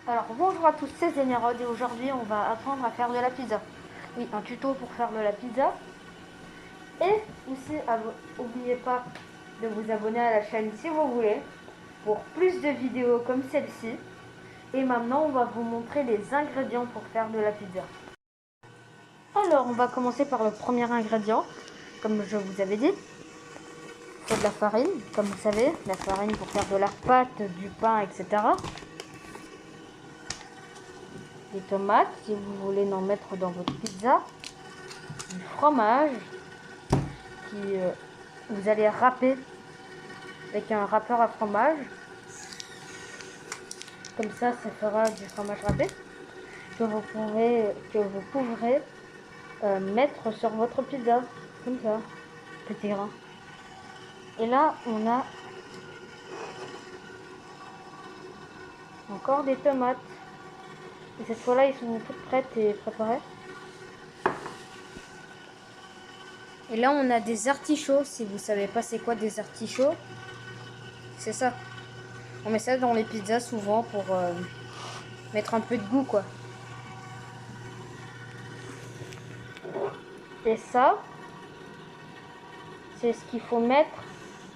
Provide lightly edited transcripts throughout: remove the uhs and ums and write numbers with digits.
Alors bonjour à tous, c'est Zénérode et aujourd'hui on va apprendre à faire de la pizza. Oui, un tuto pour faire de la pizza. Et aussi, n'oubliez pas de vous abonner à la chaîne si vous voulez pour plus de vidéos comme celle-ci. Et maintenant on va vous montrer les ingrédients pour faire de la pizza. Alors on va commencer par le premier ingrédient, comme je vous avais dit. Il faut de la farine, comme vous savez, la farine pour faire de la pâte, du pain, etc. Des tomates, si vous voulez en mettre dans votre pizza. Du fromage, vous allez râper avec un râpeur à fromage. Comme ça fera du fromage râpé que vous pourrez mettre sur votre pizza. Comme ça, petit grain. Et là, on a encore des tomates. Et cette fois-là, ils sont toutes prêtes et préparées. Et là, on a des artichauts. Si vous savez pas c'est quoi des artichauts, c'est ça. On met ça dans les pizzas souvent pour mettre un peu de goût, quoi. Et ça, c'est ce qu'il faut mettre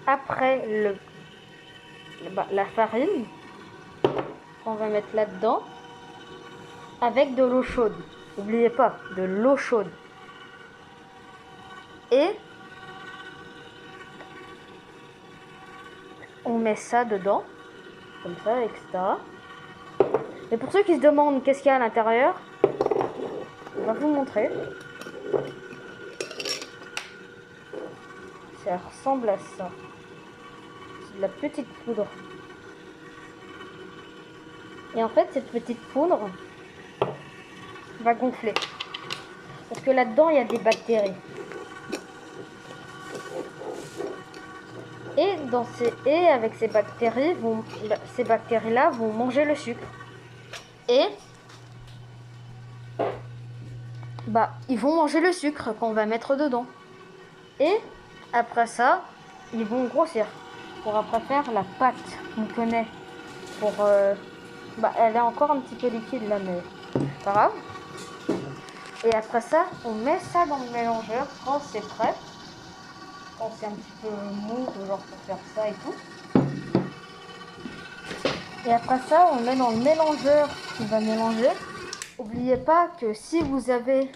après la farine qu'on va mettre là-dedans avec de l'eau chaude. N'oubliez pas, de l'eau chaude. Et on met ça dedans, comme ça, etc. Et pour ceux qui se demandent qu'est-ce qu'il y a à l'intérieur, on va vous montrer. Ça ressemble à ça. C'est de la petite poudre. Et en fait, cette petite poudre va gonfler. Parce que là-dedans, il y a des bactéries. Et avec ces bactéries-là vont manger le sucre. Et ils vont manger le sucre qu'on va mettre dedans. Et après ça, ils vont grossir. Pour après faire la pâte, on connaît. Elle est encore un petit peu liquide là, mais pas grave. Et après ça, on met ça dans le mélangeur quand c'est prêt. Quand c'est un petit peu mou, genre pour faire ça et tout. Et après ça, on met dans le mélangeur qui va mélanger. N'oubliez pas que si vous avez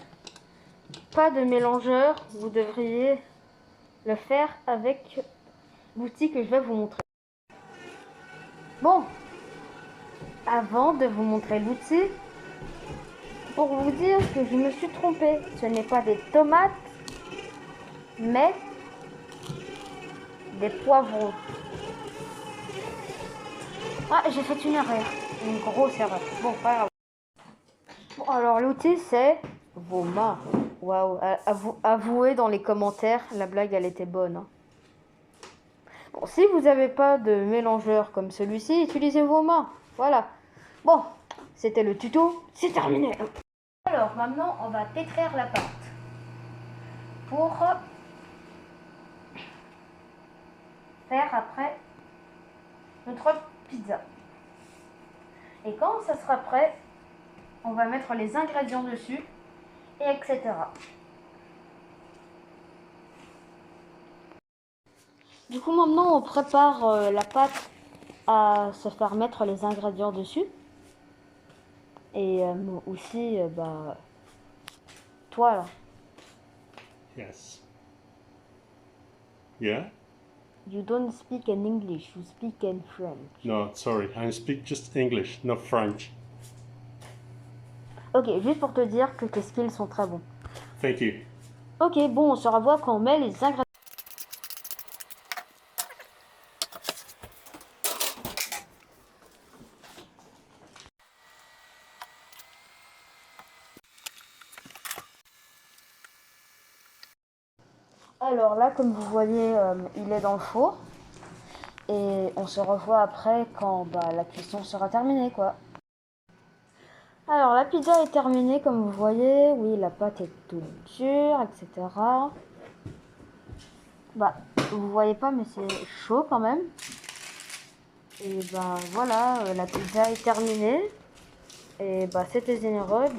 pas de mélangeur, vous devriez le faire avec l'outil que je vais vous montrer. Bon, avant de vous montrer l'outil, pour vous dire que je me suis trompée, ce n'est pas des tomates, mais des poivrons. Ah, j'ai fait une erreur, une grosse erreur. Bon, pas grave. Bon, alors l'outil c'est vos mains. Waouh, avouez dans les commentaires, la blague elle était bonne. Hein. Bon, si vous n'avez pas de mélangeur comme celui-ci, utilisez vos mains. Voilà. Bon, c'était le tuto, c'est terminé. Alors maintenant, on va pétrir la pâte pour faire après notre pizza. Et quand ça sera prêt, on va mettre les ingrédients dessus, et etc. Du coup, maintenant, on prépare la pâte à se faire mettre les ingrédients dessus. Et aussi, toi là. Yes. Yeah? You don't speak in English, you speak in French. No, sorry. I speak just English, not French. Ok, juste pour te dire que tes skills sont très bons. Thank you. Ok, bon, on se revoit quand on met les ingrédients. Alors là, comme vous voyez, il est dans le four. Et on se revoit après quand la cuisson sera terminée, quoi. Alors la pizza est terminée, comme vous voyez. Oui, la pâte est toute dure, etc. Vous voyez pas, mais c'est chaud quand même. Et voilà, la pizza est terminée. Et bah c'était Zénérode.